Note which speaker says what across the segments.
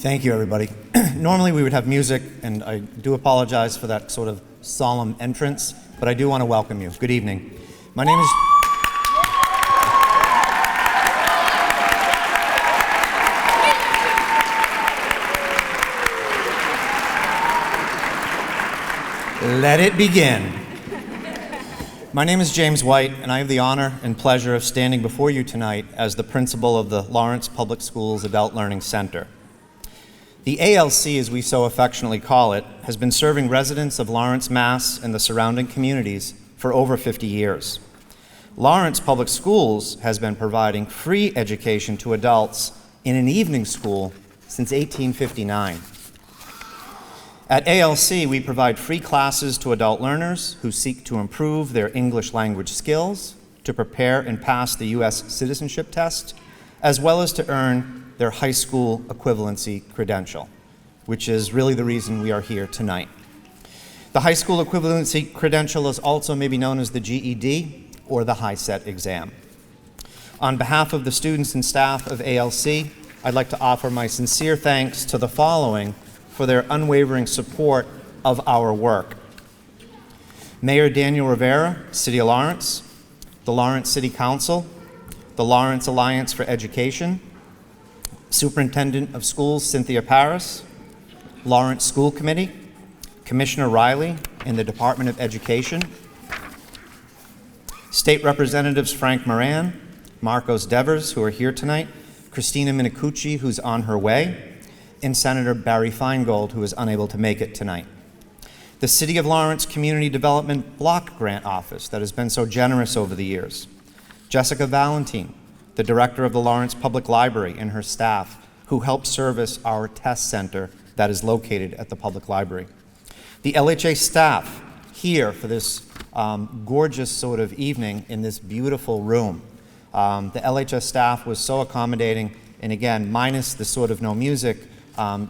Speaker 1: Thank you, everybody. Normally we would have music, and I do apologize for that sort of solemn entrance, but I do want to welcome you. Good evening. My name is... Let it begin. My name is James White, and I have the honor and pleasure of standing before you tonight as the principal of the Lawrence Public Schools Adult Learning Center. The ALC, as we so affectionately call it, has been serving residents of Lawrence, Mass. And the surrounding communities for over 50 years. Lawrence Public Schools has been providing free education to adults in an evening school since 1859. At ALC, we provide free classes to adult learners who seek to improve their English language skills, to prepare and pass the U.S. citizenship test, as well as to earn their high school equivalency credential, which is really the reason we are here tonight. The high school equivalency credential is also maybe known as the GED or the HiSET exam. On behalf of the students and staff of ALC, I'd like to offer my sincere thanks to the following for their unwavering support of our work. Mayor Daniel Rivera, City of Lawrence, the Lawrence City Council, the Lawrence Alliance for Education, Superintendent of Schools Cynthia Paris, Lawrence School Committee, Commissioner Riley in the Department of Education, State Representatives Frank Moran, Marcos Devers, who are here tonight, Christina Minicucci, who's on her way, and Senator Barry Feingold, who is unable to make it tonight. The City of Lawrence Community Development Block Grant Office that has been so generous over the years, Jessica Valentin, the director of the Lawrence Public Library, and her staff, who help service our test center that is located at the public library. The LHA staff here for this gorgeous sort of evening in this beautiful room. The LHS staff was so accommodating, and again, minus the sort of no music,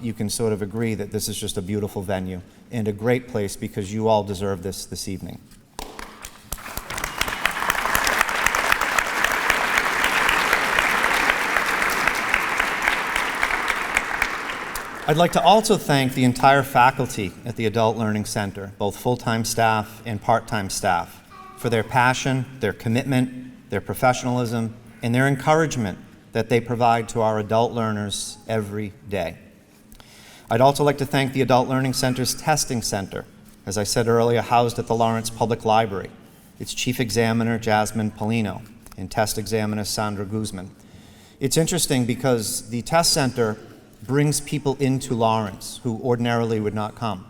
Speaker 1: you can sort of agree that this is just a beautiful venue and a great place because you all deserve this evening. I'd like to also thank the entire faculty at the Adult Learning Center, both full-time staff and part-time staff, for their passion, their commitment, their professionalism, and their encouragement that they provide to our adult learners every day. I'd also like to thank the Adult Learning Center's Testing Center, as I said earlier, housed at the Lawrence Public Library, its Chief Examiner, Jasmine Polino, and Test Examiner, Sandra Guzman. It's interesting because the Test Center brings people into Lawrence who ordinarily would not come.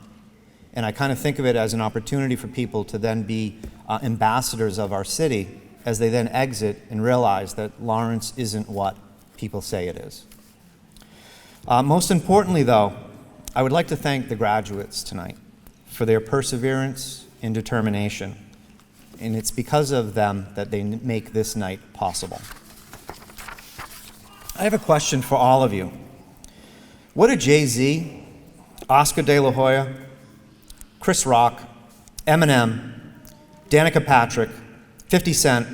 Speaker 1: And I kind of think of it as an opportunity for people to then be ambassadors of our city as they then exit and realize that Lawrence isn't what people say it is. Most importantly, though, I would like to thank the graduates tonight for their perseverance and determination. And it's because of them that they make this night possible. I have a question for all of you. What do Jay-Z, Oscar De La Hoya, Chris Rock, Eminem, Danica Patrick, 50 Cent,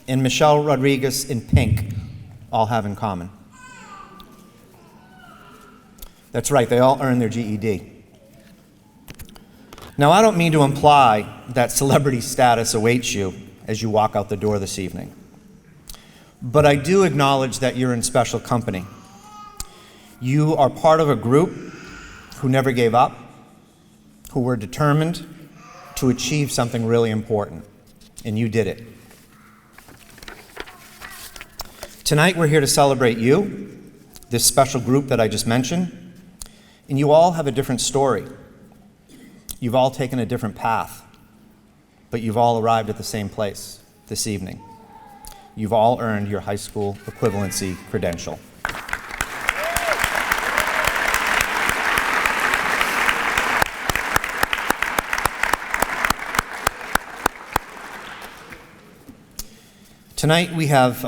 Speaker 1: and Michelle Rodriguez in Pink all have in common? That's right, they all earned their GED. Now, I don't mean to imply that celebrity status awaits you as you walk out the door this evening, but I do acknowledge that you're in special company. You are part of a group who never gave up, who were determined to achieve something really important, and you did it. Tonight we're here to celebrate you, this special group that I just mentioned, and you all have a different story. You've all taken a different path, but you've all arrived at the same place this evening. You've all earned your high school equivalency credential. Tonight we have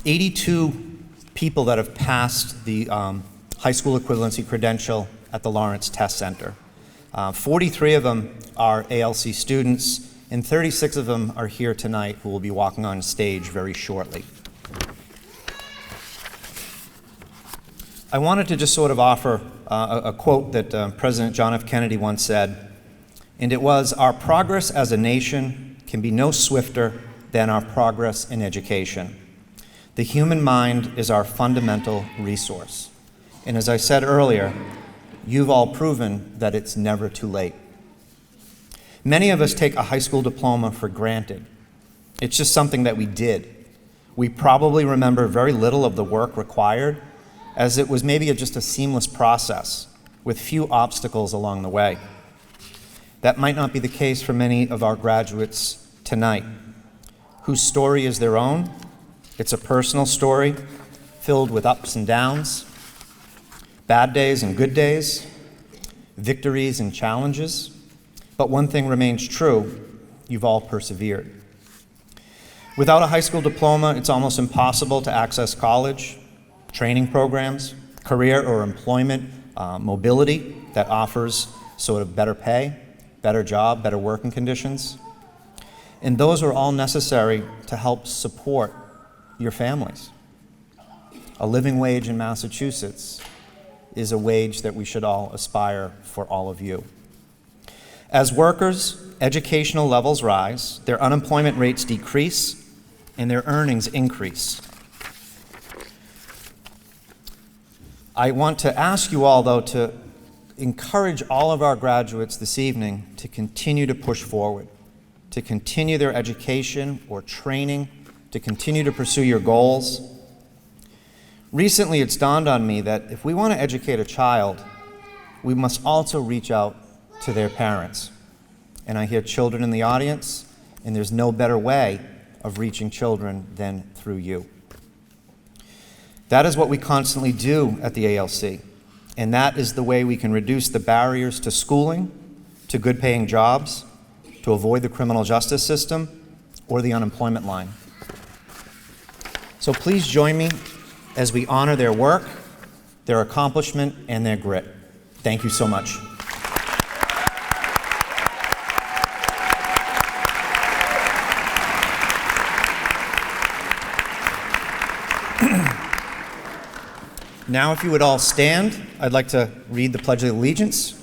Speaker 1: 82 people that have passed the high school equivalency credential at the Lawrence Test Center. 43 of them are ALC students, and 36 of them are here tonight who will be walking on stage very shortly. I wanted to just sort of offer a quote that President John F. Kennedy once said, and it was, "Our progress as a nation can be no swifter than our progress in education. The human mind is our fundamental resource." And as I said earlier, you've all proven that it's never too late. Many of us take a high school diploma for granted. It's just something that we did. We probably remember very little of the work required, as it was maybe just a seamless process with few obstacles along the way. That might not be the case for many of our graduates tonight, whose story is their own. It's a personal story filled with ups and downs, bad days and good days, victories and challenges. But one thing remains true: you've all persevered. Without a high school diploma, it's almost impossible to access college, training programs, career or employment mobility that offers sort of better pay, better job, better working conditions. And those are all necessary to help support your families. A living wage in Massachusetts is a wage that we should all aspire for all of you. As workers, educational levels rise, their unemployment rates decrease, and their earnings increase. I want to ask you all, though, to encourage all of our graduates this evening to continue to push forward, to continue their education or training, to continue to pursue your goals. Recently, it's dawned on me that if we want to educate a child, we must also reach out to their parents. And I hear children in the audience, and there's no better way of reaching children than through you. That is what we constantly do at the ALC, and that is the way we can reduce the barriers to schooling, to good-paying jobs, to avoid the criminal justice system or the unemployment line. So please join me as we honor their work, their accomplishment, and their grit. Thank you so much. Now, if you would all stand, I'd like to read the Pledge of Allegiance.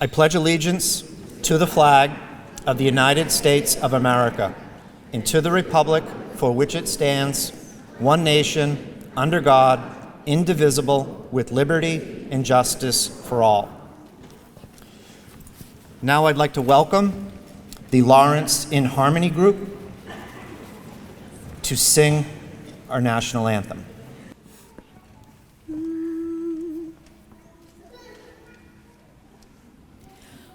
Speaker 1: I pledge allegiance to the flag of the United States of America and to the republic for which it stands, one nation, under God, indivisible, with liberty and justice for all. Now I'd like to welcome the Lawrence in Harmony group to sing our national anthem.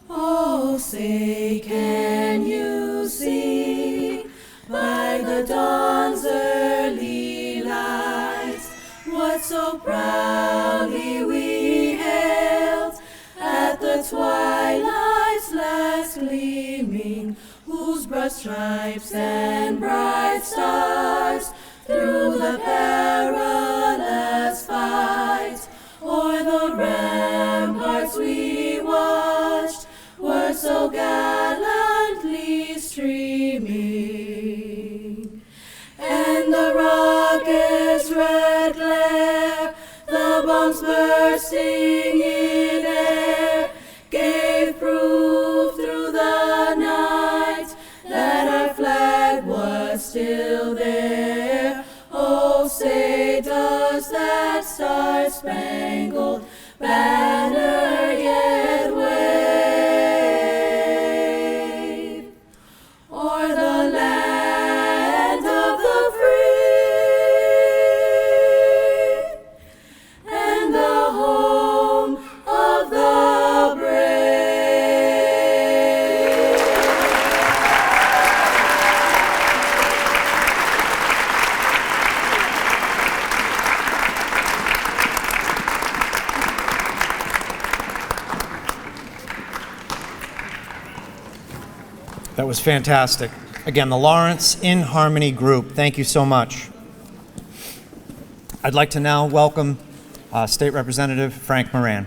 Speaker 2: Oh, say, can you see by the dawn's early light what so proudly we hailed at the twilight's last gleaming, whose broad stripes and bright stars through the perilous fight o'er the ramparts we watched were so gallantly streaming, and the rocket's red glare, the bombs bursting in air, gave proof through the night that our flag was still there. Oh, say, does that star-spangled banner yet wave o'er the land of the free and the home of the brave?
Speaker 1: That was fantastic. Again, the Lawrence in Harmony group, thank you so much. I'd like to now welcome State Representative Frank Moran.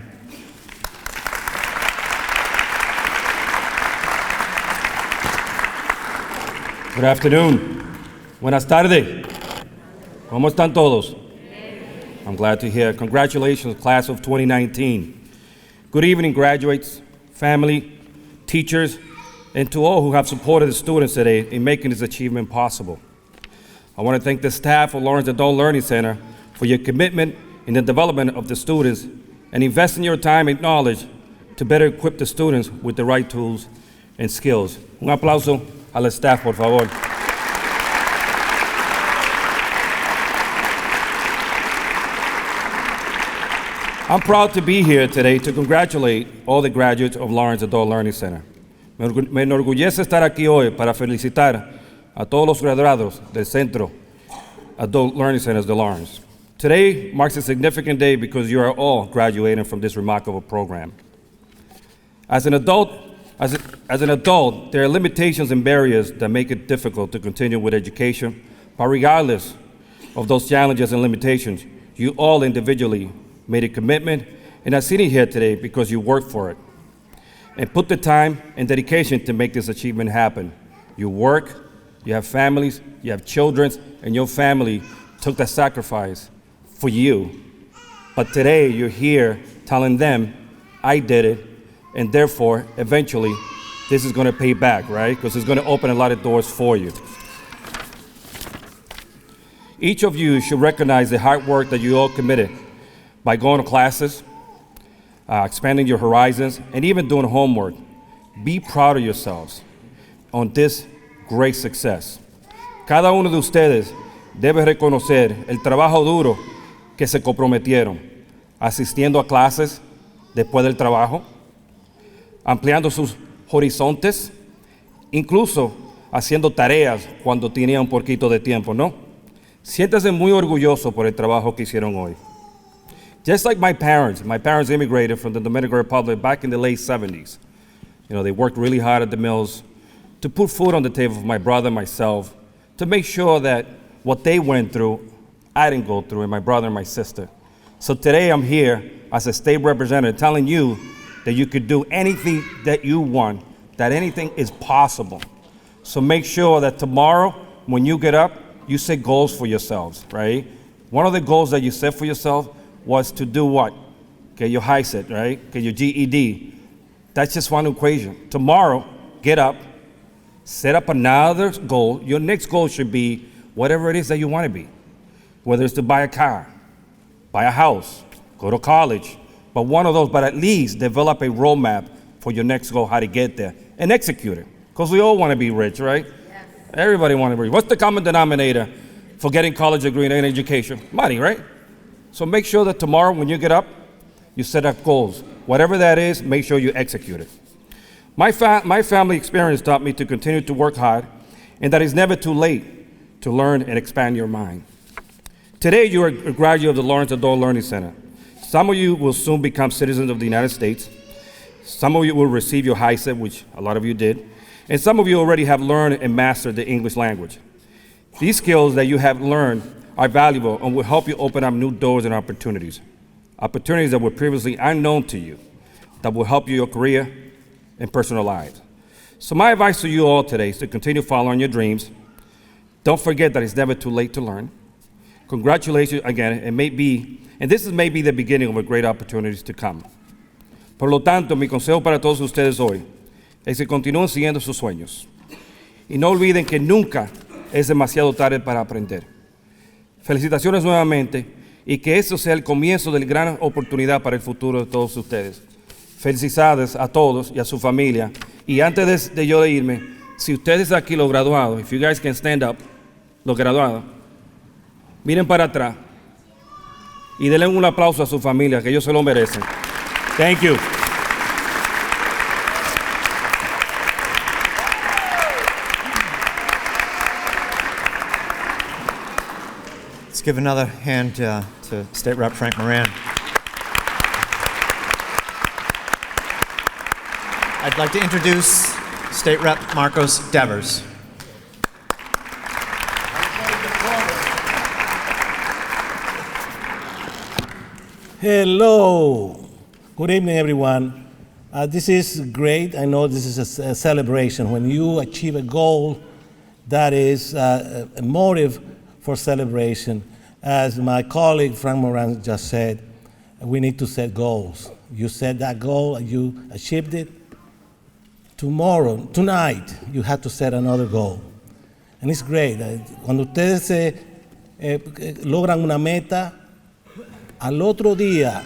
Speaker 3: Good afternoon. Buenas tardes. ¿Cómo están todos? I'm glad to hear. Congratulations, class of 2019. Good evening, graduates, family, teachers, and to all who have supported the students today in making this achievement possible. I want to thank the staff of Lawrence Adult Learning Center for your commitment in the development of the students and investing your time and knowledge to better equip the students with the right tools and skills. Un aplauso al staff, por favor. I'm proud to be here today to congratulate all the graduates of Lawrence Adult Learning Center. Me enorgullece estar aquí hoy para felicitar a todos los graduados del Centro Adult Learning Centers de Lawrence. Today marks a significant day because you are all graduating from this remarkable program. As an adult, there are limitations and barriers that make it difficult to continue with education, but regardless of those challenges and limitations, you all individually made a commitment and are sitting here today because you worked for it and put the time and dedication to make this achievement happen. You work, you have families, you have children, and your family took that sacrifice for you. But today you're here telling them, I did it, and therefore, eventually, this is gonna pay back, right? Because it's gonna open a lot of doors for you. Each of you should recognize the hard work that you all committed by going to classes, expanding your horizons, and even doing homework. Be proud of yourselves on this great success. Cada uno de ustedes debe reconocer el trabajo duro que se comprometieron, asistiendo a clases después del trabajo, ampliando sus horizontes, incluso haciendo tareas cuando tenía un poquito de tiempo, ¿no? Siéntase muy orgulloso por el trabajo que hicieron hoy. Just like my parents immigrated from the Dominican Republic back in the late 70s. You know, they worked really hard at the mills to put food on the table for my brother and myself, to make sure that what they went through, I didn't go through, and my brother and my sister. So today I'm here as a state representative telling you that you could do anything that you want, that anything is possible. So make sure that tomorrow, when you get up, you set goals for yourselves, right? One of the goals that you set for yourself was to do what? Get your high set, right? Get your GED. That's just one equation. Tomorrow, get up, set up another goal. Your next goal should be whatever it is that you want to be. Whether it's to buy a car, buy a house, go to college, but one of those, but at least develop a roadmap for your next goal, how to get there, and execute it. Because we all want to be rich, right? Yes. Everybody wants to be rich. What's the common denominator for getting college degree and education? Money, right? So make sure that tomorrow when you get up, you set up goals. Whatever that is, make sure you execute it. My family experience taught me to continue to work hard and that it's never too late to learn and expand your mind. Today, you are a graduate of the Lawrence Adult Learning Center. Some of you will soon become citizens of the United States. Some of you will receive your HiSET, which a lot of you did. And some of you already have learned and mastered the English language. These skills that you have learned are valuable and will help you open up new doors and opportunities that were previously unknown to you, that will help your career and personal lives. So my advice to you all today is to continue following your dreams. Don't forget that it's never too late to learn. Congratulations again, and this is maybe the beginning of a great opportunities to come. Por lo tanto, mi consejo para todos ustedes hoy es que continúen siguiendo sus sueños y no olviden que nunca es demasiado tarde para aprender. Felicitaciones nuevamente y que esto sea el comienzo de la gran oportunidad para el futuro de todos ustedes. Felicidades a todos y a su familia. Y antes de yo irme, si ustedes aquí los graduados, if you guys can stand up, los graduados, miren para atrás y denle un aplauso a su familia, que ellos se lo merecen. Thank you.
Speaker 1: Let's give another hand to State Rep Frank Moran. I'd like to introduce State Rep Marcos Devers.
Speaker 4: Hello. Good evening, everyone. This is great. I know this is a celebration. When you achieve a goal, that is a motive for celebration. As my colleague Frank Moran just said, we need to set goals. You set that goal, you achieved it. Tonight, you have to set another goal. And it's great. Cuando ustedes logran una meta, al otro día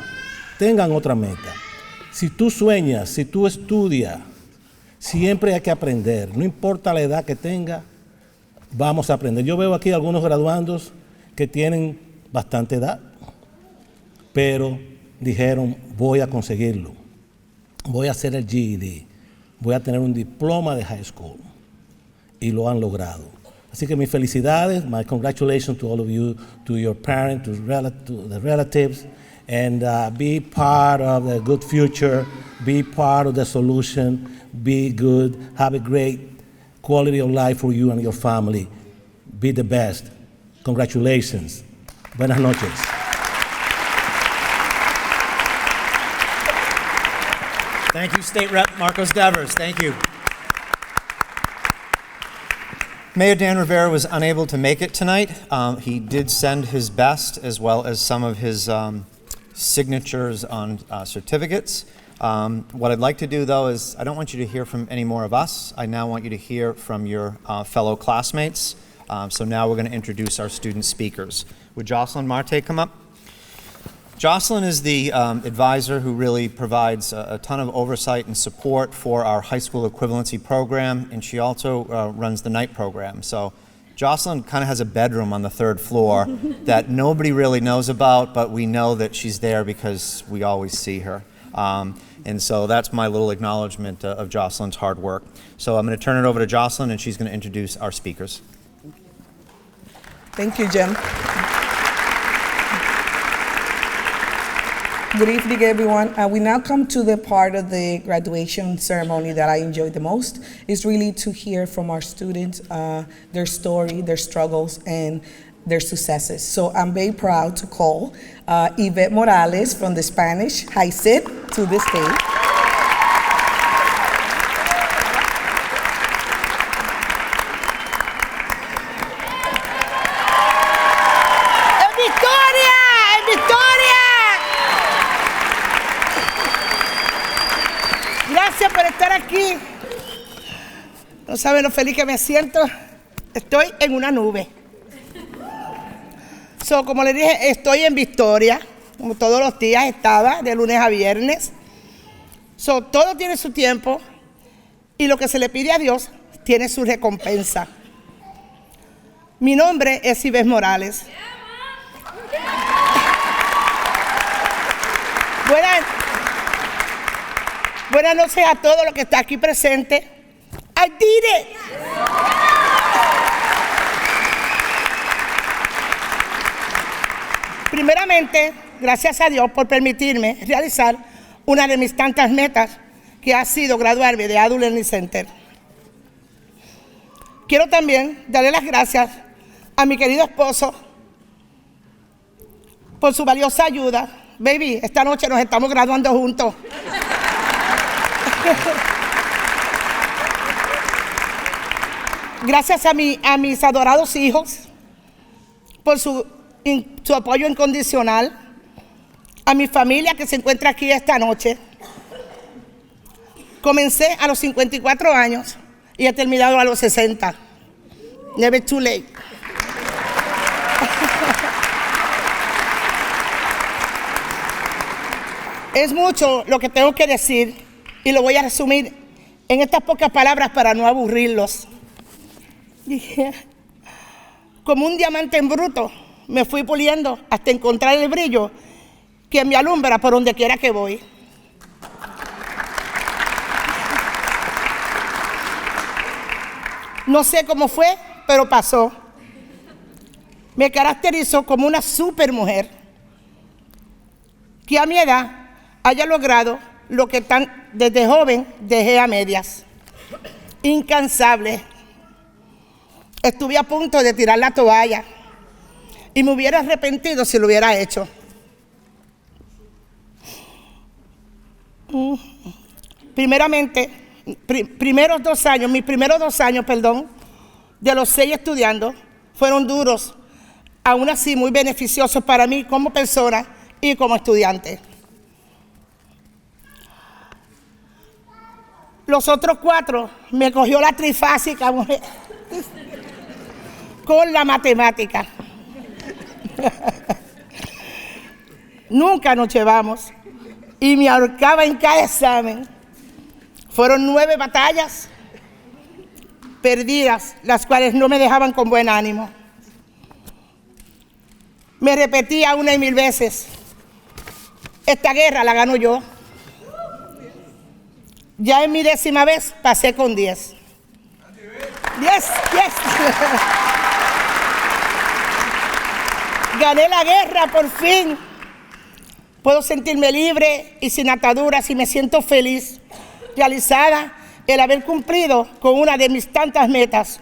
Speaker 4: tengan otra meta. Si tú sueñas, si tú estudias, siempre hay que aprender. No importa la edad que tenga, vamos a aprender. Yo veo aquí algunos graduandos que tienen bastante edad, pero dijeron, voy a conseguirlo. Voy a hacer el GED. Voy a tener un diploma de high school. Y lo han logrado. Así que mis felicidades, my congratulations to all of you, to your parents, to the relatives, and be part of the good future, be part of the solution, be good, have a great quality of life for you and your family. Be the best. Congratulations. Buenas noches.
Speaker 1: Thank you, State Rep Marcos Devers. Thank you. Mayor Dan Rivera was unable to make it tonight. He did send his best as well as some of his signatures on certificates. What I'd like to do, though, is I don't want you to hear from any more of us. I now want you to hear from your fellow classmates. So now we're going to introduce our student speakers. Would Jocelyn Marte come up? Jocelyn is the advisor who really provides a ton of oversight and support for our high school equivalency program, and she also runs the night program. So Jocelyn kind of has a bedroom on the 3rd floor that nobody really knows about, but we know that she's there because we always see her. And so that's my little acknowledgement of Jocelyn's hard work. So I'm going to turn it over to Jocelyn, and she's going to introduce our speakers.
Speaker 5: Thank you, Jim. Good evening, everyone. We now come to the part of the graduation ceremony that I enjoy the most. It's really to hear from our students, their story, their struggles, and their successes. So I'm very proud to call Yvette Morales from the Spanish High Sit to the stage.
Speaker 6: Gracias por estar aquí. No saben lo feliz que me siento. Estoy en una nube. Como les dije, estoy en Victoria. Como todos los días estaba, de lunes a viernes. Todo tiene su tiempo. Y lo que se le pide a Dios tiene su recompensa. Mi nombre es Yvette Morales. Buenas noches a todos los que están aquí presentes. I did it. Primeramente, gracias a Dios por permitirme realizar una de mis tantas metas, que ha sido graduarme de Adult Learning Center. Quiero también darle las gracias a mi querido esposo por su valiosa ayuda. Baby, esta noche nos estamos graduando juntos. Gracias a mis adorados hijos por su apoyo incondicional, a mi familia que se encuentra aquí esta noche. Comencé a los 54 años y he terminado a los 60. Never too late. Es mucho lo que tengo que decir y lo voy a resumir en estas pocas palabras para no aburrirlos. Como un diamante en bruto, me fui puliendo hasta encontrar el brillo que me alumbra por donde quiera que voy. No sé cómo fue, pero pasó. Me caracterizo como una supermujer que a mi edad haya logrado lo que desde joven dejé a medias. Incansable. Estuve a punto de tirar la toalla y me hubiera arrepentido si lo hubiera hecho. Primeramente, mis primeros 2 años, de los 6 estudiando fueron duros, aún así muy beneficiosos para mí como persona y como estudiante. Los otros 4 me cogió la trifásica, mujer, con la matemática. Nunca nos llevamos y me ahorcaba en cada examen. Fueron 9 batallas perdidas, las cuales no me dejaban con buen ánimo. Me repetía 1 y 1000 veces: esta guerra la gano yo. Ya en mi 10ª vez pasé con 10. 10. Gané la guerra por fin. Puedo sentirme libre y sin ataduras y me siento feliz, realizada el haber cumplido con una de mis tantas metas.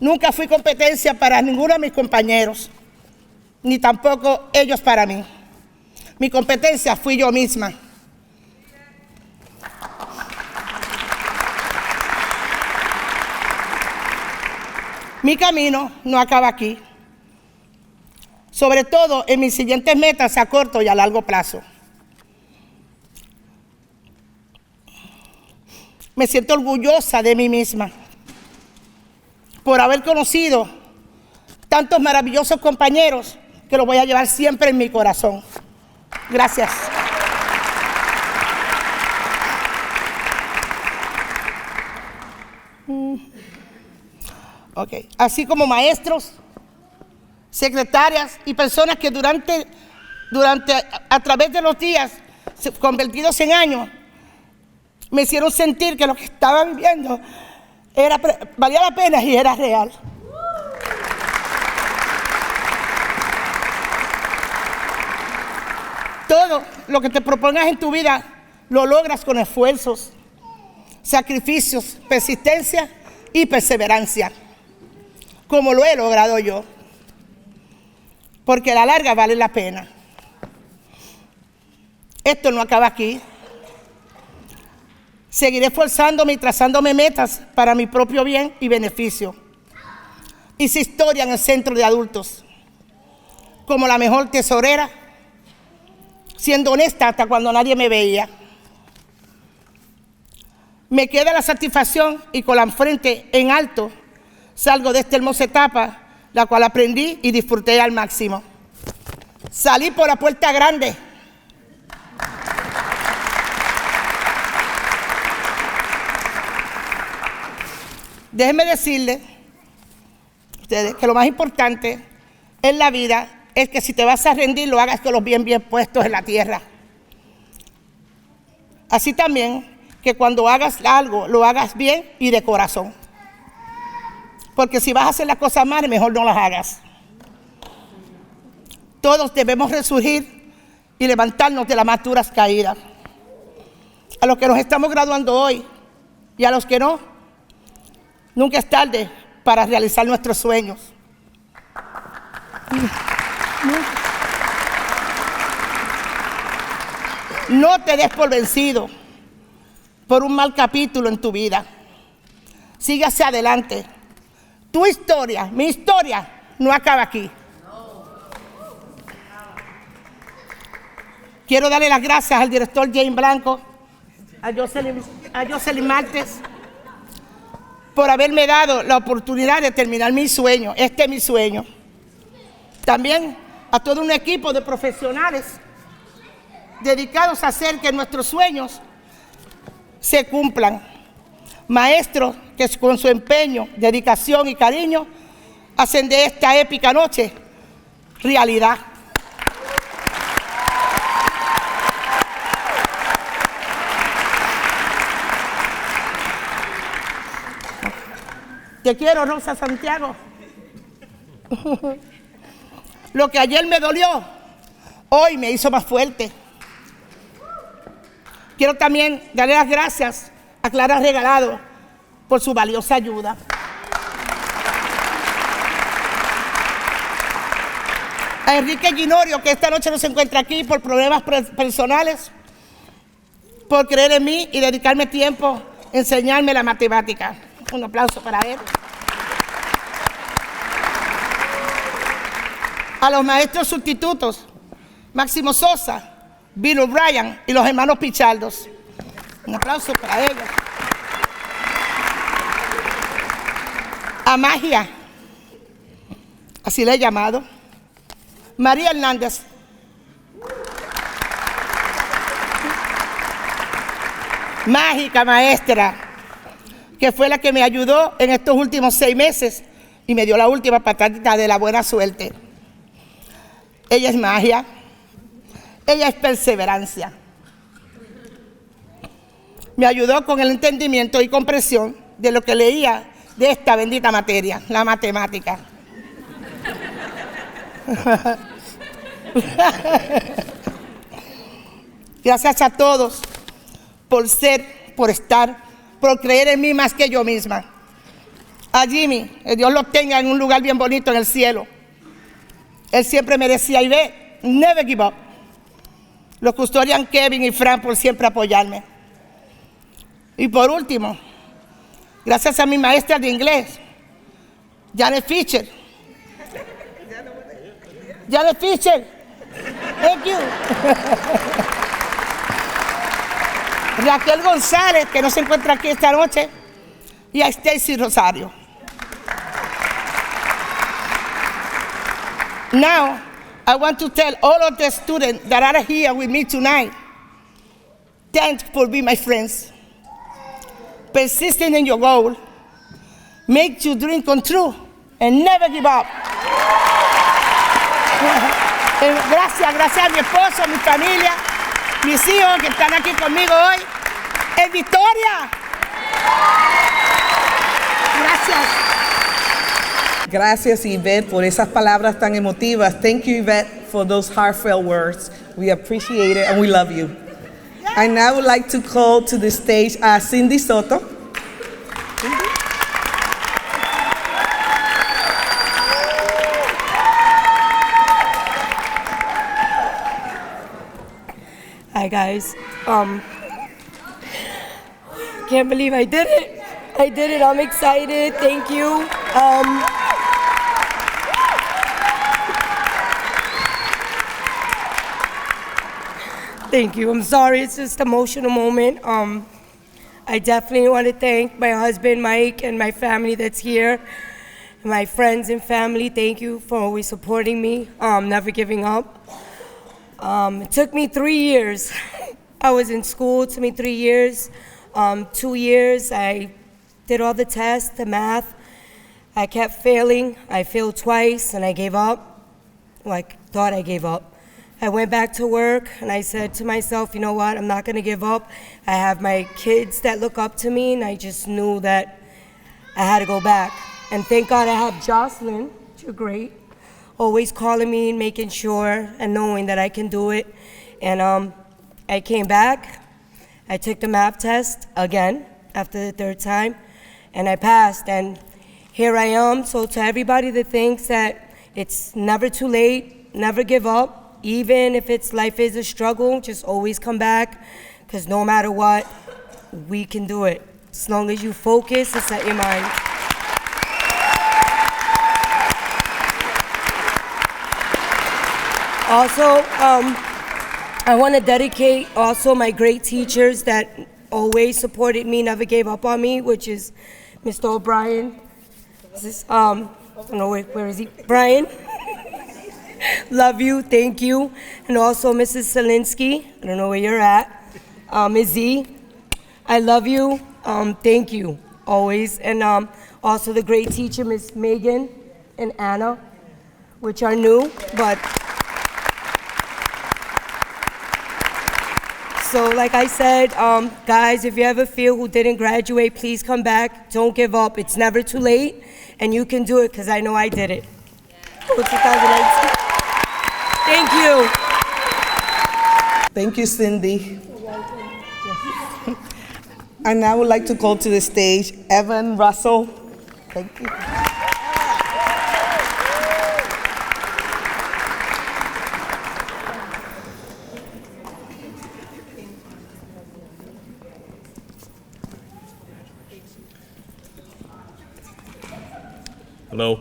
Speaker 6: Nunca fui competencia para ninguno de mis compañeros, ni tampoco ellos para mí. Mi competencia fui yo misma. Mi camino no acaba aquí, sobre todo en mis siguientes metas a corto y a largo plazo. Me siento orgullosa de mí misma por haber conocido tantos maravillosos compañeros que los voy a llevar siempre en mi corazón. Gracias. Okay. Así como maestros, secretarias y personas que a través de los días convertidos en años me hicieron sentir que lo que estaba viviendo valía la pena y era real. Todo lo que te propongas en tu vida lo logras con esfuerzos, sacrificios, persistencia y perseverancia, como lo he logrado yo, porque a la larga vale la pena. Esto no acaba aquí. Seguiré esforzándome y trazándome metas para mi propio bien y beneficio. Hice historia en el centro de adultos como la mejor tesorera, siendo honesta hasta cuando nadie me veía. Me queda la satisfacción y con la frente en alto salgo de esta hermosa etapa, la cual aprendí y disfruté al máximo. Salí por la puerta grande. Déjenme decirles ustedes que lo más importante en la vida es que si te vas a rendir, lo hagas con los bien puestos en la tierra. Así también que cuando hagas algo, lo hagas bien y de corazón. Porque si vas a hacer las cosas mal, mejor no las hagas. Todos debemos resurgir y levantarnos de las más duras caídas. A los que nos estamos graduando hoy y a los que no, nunca es tarde para realizar nuestros sueños. No te des por vencido por un mal capítulo en tu vida. Sigue hacia adelante. Tu historia, mi historia, no acaba aquí. Quiero darle las gracias al director James Blanco, a Jocelyn Martes, por haberme dado la oportunidad de terminar mi sueño. Este es mi sueño. También a todo un equipo de profesionales dedicados a hacer que nuestros sueños se cumplan. Maestros que con su empeño, dedicación y cariño hacen de esta épica noche realidad. Te quiero, Rosa Santiago. Lo que ayer me dolió, hoy me hizo más fuerte. Quiero también darle las gracias a Clara Regalado por su valiosa ayuda. A Enrique Ginorio, que esta noche no se encuentra aquí por problemas personales, por creer en mí y dedicarme tiempo a enseñarme la matemática. Un aplauso para él. a los maestros sustitutos, Máximo Sosa, Bill O'Brien y los hermanos Pichardos. Un aplauso para ellos. A Magia, así le he llamado, María Hernández, mágica maestra, que fue la que me ayudó en estos últimos 6 meses y me dio la última patadita de la buena suerte. Ella es magia, ella es perseverancia. Me ayudó con el entendimiento y comprensión de lo que leía de esta bendita materia, la matemática. Gracias a todos por ser, por estar, por creer en mí más que yo misma. A Jimmy, que Dios lo tenga en un lugar bien bonito en el cielo. Él siempre me decía, Ivette, never give up. Los custodian Kevin y Fran por siempre apoyarme. Y por último, gracias a mi maestra de inglés, Janet Fisher. Janet Fisher, thank you. Raquel González, que no se encuentra aquí esta noche, y a Stacy Rosario. Now, I want to tell all of the students that are here with me tonight, thanks for being my friends. Persisting in your goal, make your dream come true, and never give up. Gracias a mi esposo, a mi familia, mis hijos que están aquí conmigo hoy. ¡En victoria! Gracias.
Speaker 5: Gracias, Yvette, por esas palabras tan emotivas. Thank you, Yvette, for those heartfelt words. We appreciate it and we love you. I now would like to call to the stage Cindy Soto.
Speaker 7: Hi guys. Can't believe I did it. I did it. I'm excited. Thank you. Thank you. I'm sorry. It's just an emotional moment. I definitely want to thank my husband, Mike, and my family that's here. My friends and family, thank you for always supporting me, never giving up. It took me 3 years. I was in school, it took me 3 years. 2 years, I did all the tests, the math. I kept failing. I failed twice, and I gave up. Well, I thought I gave up. I went back to work, and I said to myself, you know what, I'm not gonna give up. I have my kids that look up to me, and I just knew that I had to go back. And thank God I have Jocelyn, you're great, always calling me and making sure and knowing that I can do it. And I came back, I took the math test again after the 3rd time, and I passed, and here I am. So to everybody that thinks that it's never too late, never give up, even if life is a struggle, just always come back, because no matter what, we can do it. As long as you focus and set your mind. Also, I want to dedicate also my great teachers that always supported me, never gave up on me, which is Mr. O'Brien. I don't know where is he? Brian. Love you, thank you. And also Mrs. Selinsky, I don't know where you're at. Ms. Z, I love you, thank you, always. And also the great teacher, Miss Megan and Anna, which are new, but. So like I said, guys, if you ever feel who didn't graduate, please come back, don't give up, it's never too late, and you can do it, because I know I did it. Yeah. 2019. Thank you.
Speaker 5: Thank you, Cindy. And now I would like to call to the stage Evan Russell. Thank you.
Speaker 8: Hello.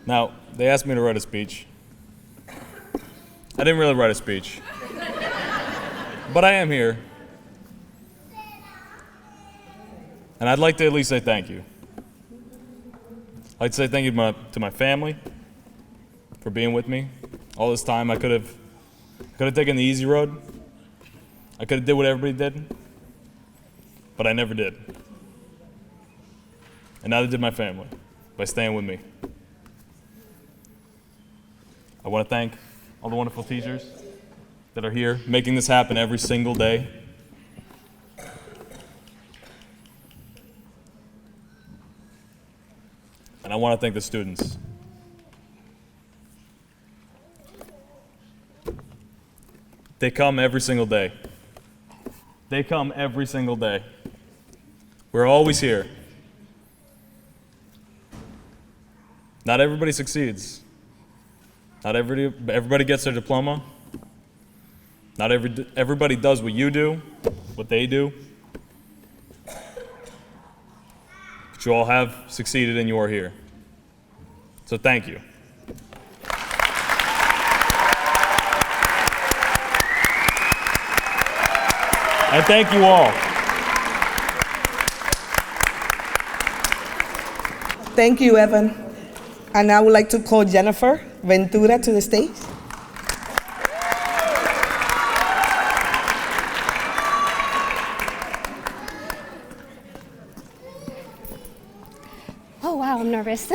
Speaker 8: Now, they asked me to write a speech. I didn't really write a speech. But I am here. And I'd like to at least say thank you. I'd like to say thank you to my family for being with me all this time. I could have taken the easy road. I could have did what everybody did. But I never did. And neither did my family by staying with me. I want to thank all the wonderful teachers that are here making this happen every single day. And I want to thank the students. They come every single day. They come every single day. We're always here. Not everybody succeeds. Not everybody gets their diploma. Not everybody does what you do, what they do. But you all have succeeded and you are here. So thank you. And thank you all.
Speaker 5: Thank you, Evan. And I would like to call Jennifer Ventura to the stage.
Speaker 9: Oh, wow, I'm nervous.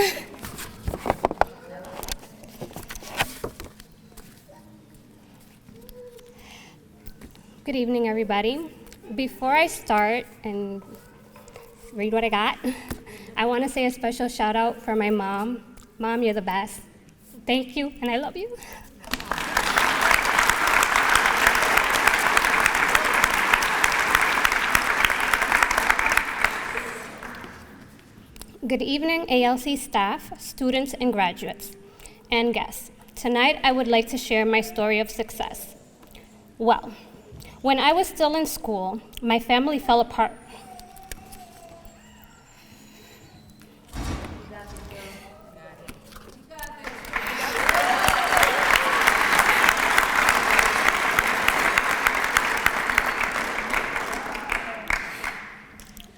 Speaker 9: Good evening, everybody. Before I start and read what I got, I want to say a special shout out for my mom. Mom, you're the best. Thank you, and I love you. Good evening, ALC staff, students, and graduates, and guests. Tonight, I would like to share my story of success. Well, when I was still in school, my family fell apart.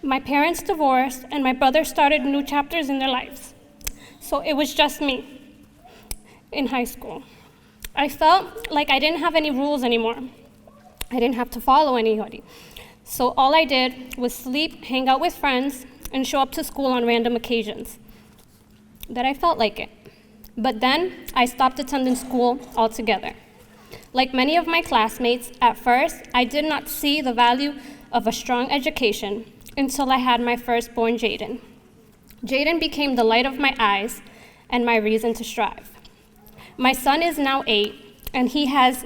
Speaker 9: My parents divorced, and my brothers started new chapters in their lives. So it was just me in high school. I felt like I didn't have any rules anymore. I didn't have to follow anybody. So all I did was sleep, hang out with friends, and show up to school on random occasions that I felt like it. But then I stopped attending school altogether. Like many of my classmates, at first, I did not see the value of a strong education until I had my firstborn, Jaden. Jaden became the light of my eyes and my reason to strive. My son is now 8, and he has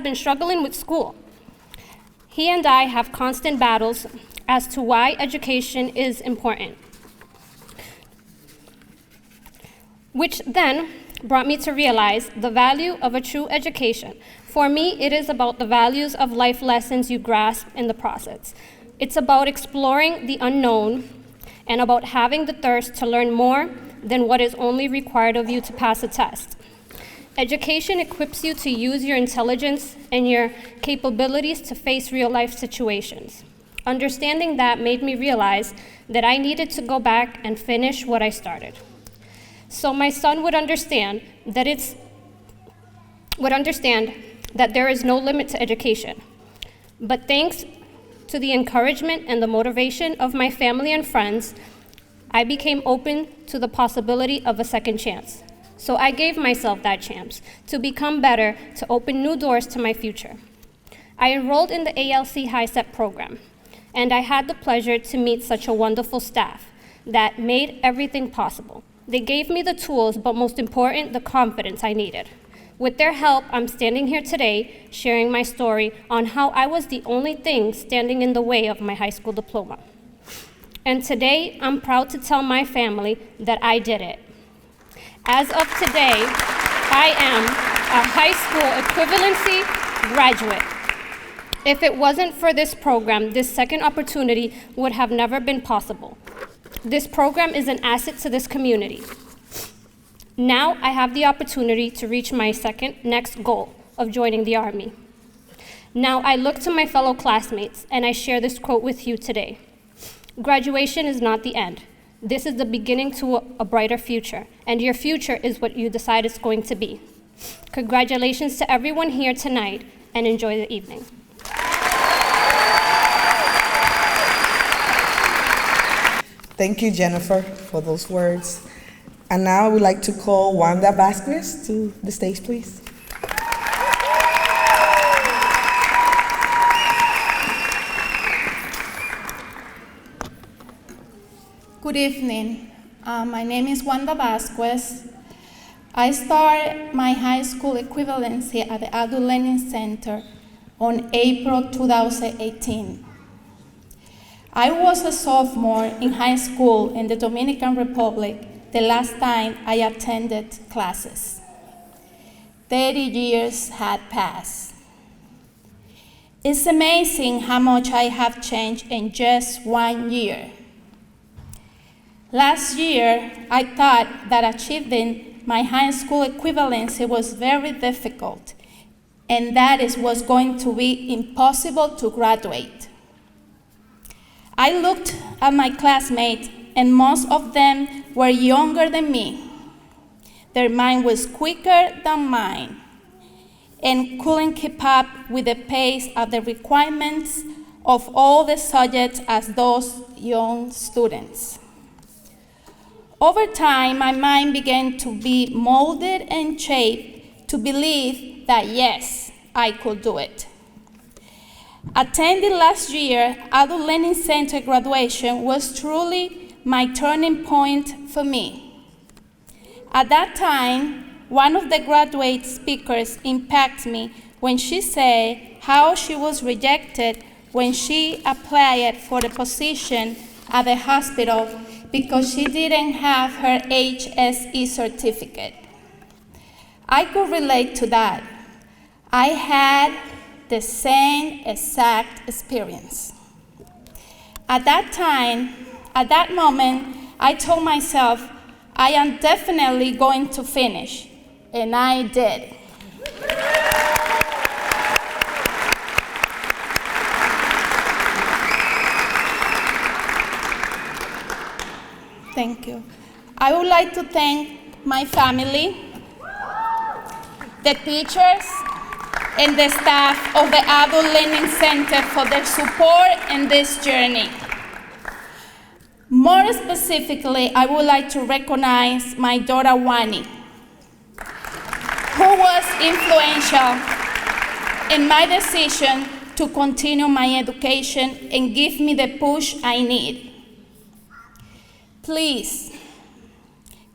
Speaker 9: been struggling with school. He and I have constant battles as to why education is important, which then brought me to realize the value of a true education. For me, it is about the values of life lessons you grasp in the process. It's about exploring the unknown and about having the thirst to learn more than what is only required of you to pass a test. Education equips you to use your intelligence and your capabilities to face real-life situations. Understanding that made me realize that I needed to go back and finish what I started. So my son would understand that there is no limit to education. But thanks to the encouragement and the motivation of my family and friends, I became open to the possibility of a second chance. So I gave myself that chance to become better, to open new doors to my future. I enrolled in the ALC High Step program, and I had the pleasure to meet such a wonderful staff that made everything possible. They gave me the tools, but most important, the confidence I needed. With their help, I'm standing here today sharing my story on how I was the only thing standing in the way of my high school diploma. And today, I'm proud to tell my family that I did it. As of today, I am a high school equivalency graduate. If it wasn't for this program, this second opportunity would have never been possible. This program is an asset to this community. Now I have the opportunity to reach my next goal of joining the Army. Now I look to my fellow classmates and I share this quote with you today. Graduation is not the end. This is the beginning to a brighter future, and your future is what you decide it's going to be. Congratulations to everyone here tonight, and enjoy the evening.
Speaker 5: Thank you, Jennifer, for those words. And now I would like to call Wanda Vasquez to the stage, please.
Speaker 10: Good evening. My name is Wanda Vasquez. I started my high school equivalency at the Adult Learning Center on April 2018. I was a sophomore in high school in the Dominican Republic the last time I attended classes. 30 years had passed. It's amazing how much I have changed in just 1 year. Last year, I thought that achieving my high school equivalency was very difficult, and that it was going to be impossible to graduate. I looked at my classmates, and most of them were younger than me. Their mind was quicker than mine and couldn't keep up with the pace of the requirements of all the subjects as those young students. Over time, my mind began to be molded and shaped to believe that yes, I could do it. Attending last year Adult Learning Center graduation was truly my turning point for me. At that time, one of the graduate speakers impacted me when she said how she was rejected when she applied for the position at the hospital because she didn't have her HSE certificate. I could relate to that. I had the same exact experience. At that moment, I told myself, I am definitely going to finish, and I did. Thank you. I would like to thank my family, the teachers, and the staff of the Adult Learning Center for their support in this journey. More specifically, I would like to recognize my daughter Wani, who was influential in my decision to continue my education and give me the push I need. Please,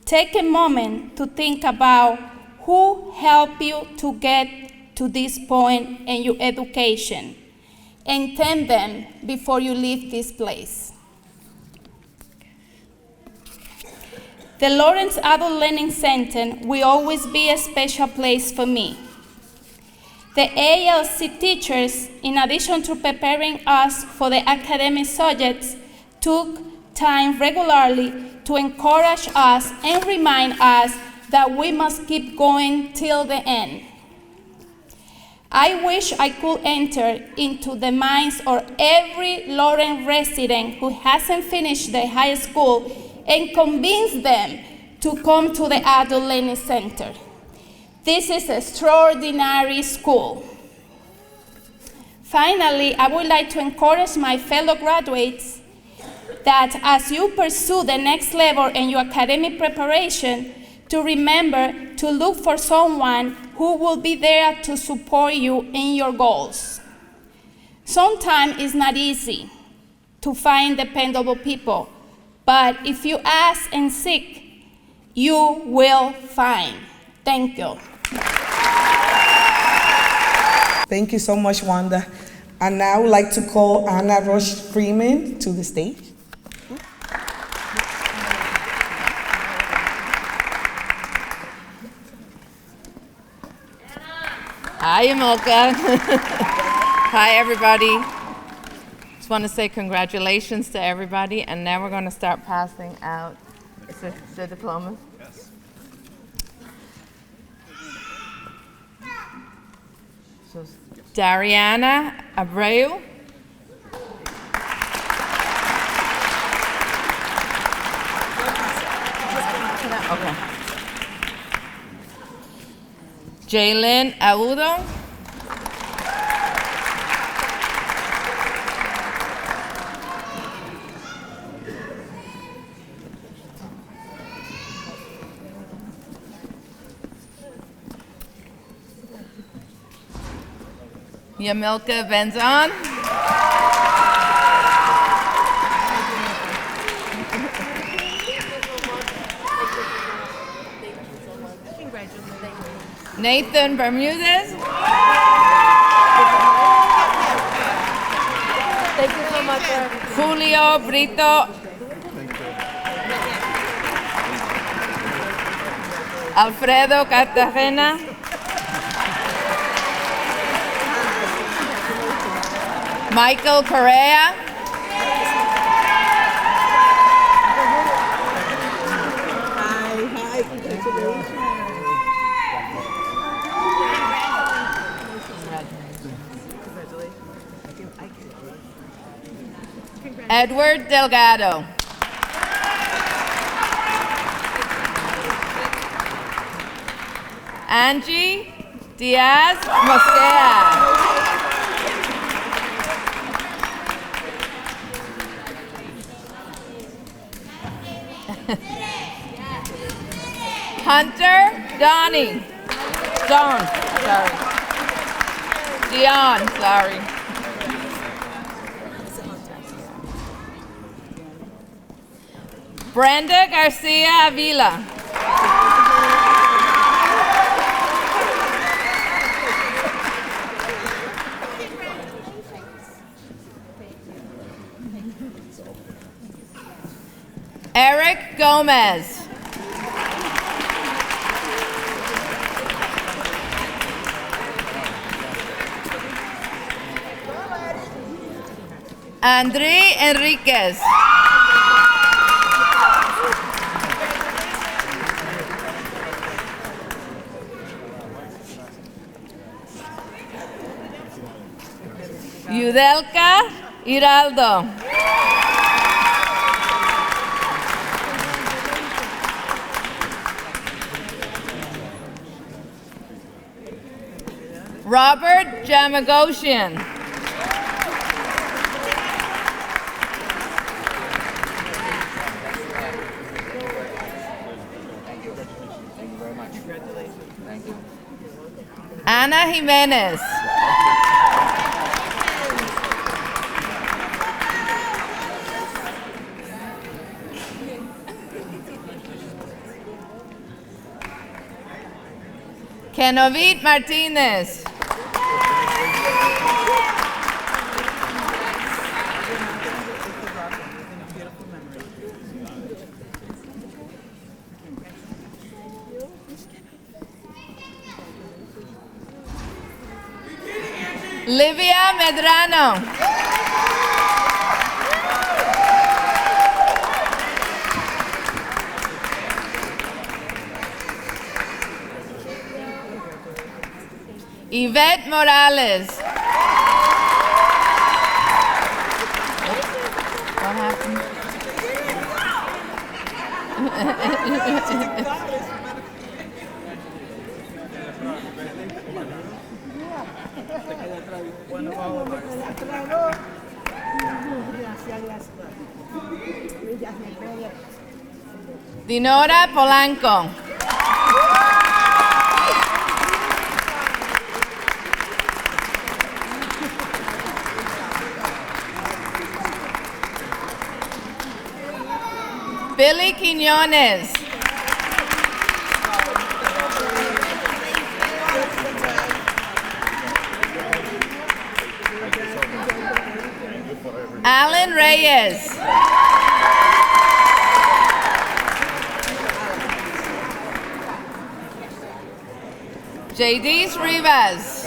Speaker 10: take a moment to think about who helped you to get to this point in your education, and thank them before you leave this place. The Lawrence Adult Learning Center will always be a special place for me. The ALC teachers, in addition to preparing us for the academic subjects, took time regularly to encourage us and remind us that we must keep going till the end. I wish I could enter into the minds of every Lawrence resident who hasn't finished their high school and convince them to come to the Adult Learning Center. This is an extraordinary school. Finally, I would like to encourage my fellow graduates that as you pursue the next level in your academic preparation, to remember to look for someone who will be there to support you in your goals. Sometimes it's not easy to find dependable people, but if you ask and seek, you will find. Thank you.
Speaker 5: Thank you so much, Wanda. And now I would like to call Anna Roche Freeman to the stage.
Speaker 11: Hi, Yamilka. Hi, everybody. Just want to say congratulations to everybody, and now we're going to start passing out the diplomas. Yes. Dariana Abreu. Okay. Jalen Audo. Yamilka Benzon. Nathan Bermudez.
Speaker 2: Thank you so much.
Speaker 11: Julio Brito. Alfredo Cartagena. Michael Correa. Edward Delgado. Angie Diaz Mosquea. Hunter Donnie. Dion, sorry. Brenda Garcia Avila. Eric Gomez. Andre Enriquez. Yudelka Hiraldo. Robert Jamagoshian. Ana Jimenez. Kenovit Martinez. Livia Medrano. Yvette Morales. What happened? Dinora Polanco. Billy Quiñones. Alan Reyes. JD Rivas.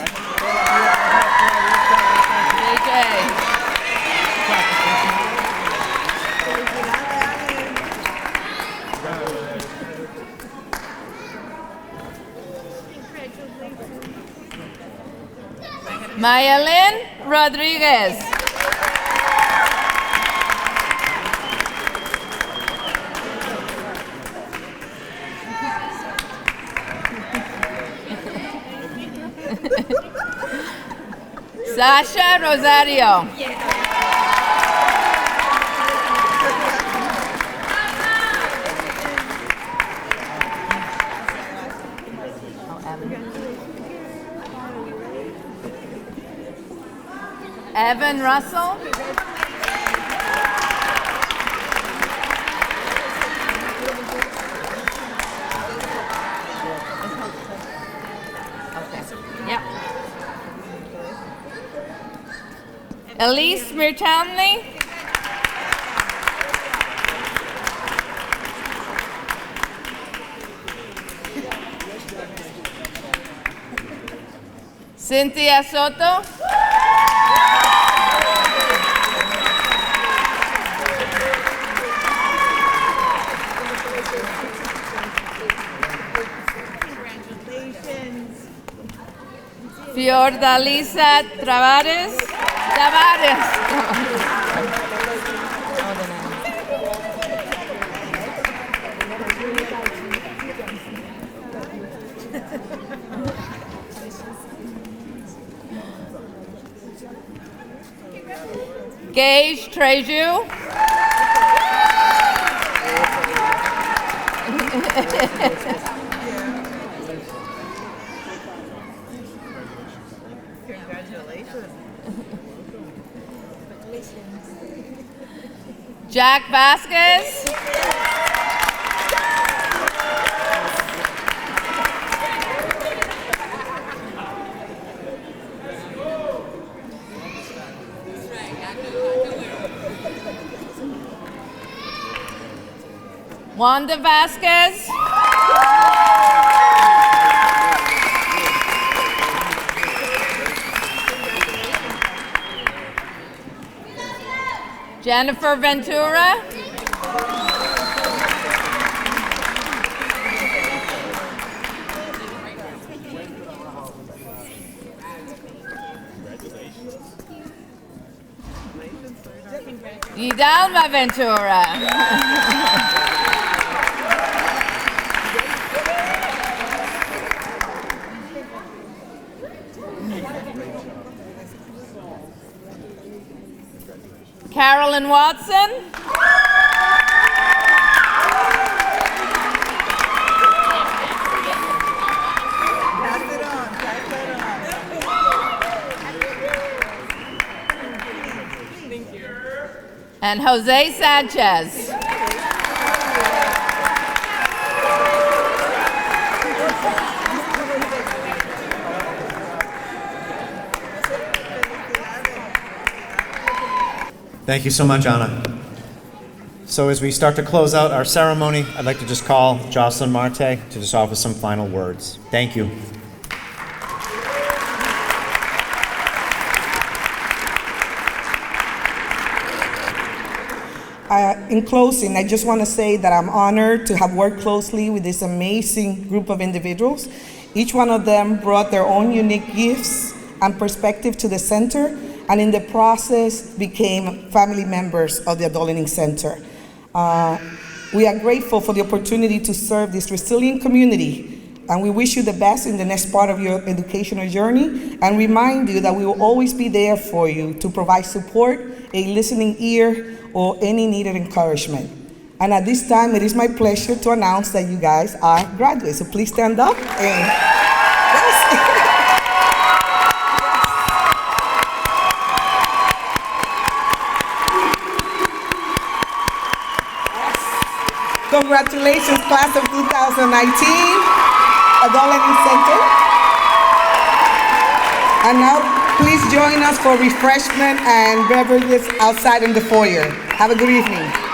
Speaker 11: JJ. Mayalyn Rodriguez. Sasha Rosario. Evan Russell. Yep. Elise Mirtamley. Cynthia Soto. Fiordalisa Tavares. Gage Treju. Jack Vasquez. Wanda Vasquez. Jennifer Ventura. Idalma Ventura. Carolyn Watson. And Jose Sanchez.
Speaker 1: Thank you so much, Anna. So as we start to close out our ceremony, I'd like to just call Jocelyn Marte to just offer some final words. Thank you.
Speaker 5: In closing, I just want to say that I'm honored to have worked closely with this amazing group of individuals. Each one of them brought their own unique gifts and perspective to the center, and in the process became family members of the Adult Learning Center. We are grateful for the opportunity to serve this resilient community, and we wish you the best in the next part of your educational journey, and remind you that we will always be there for you to provide support, a listening ear, or any needed encouragement. And at this time, it is my pleasure to announce that you guys are graduates. So please stand up and Congratulations, class of 2019, Adult Learning Center. And now, please join us for refreshment and beverages outside in the foyer. Have a good evening.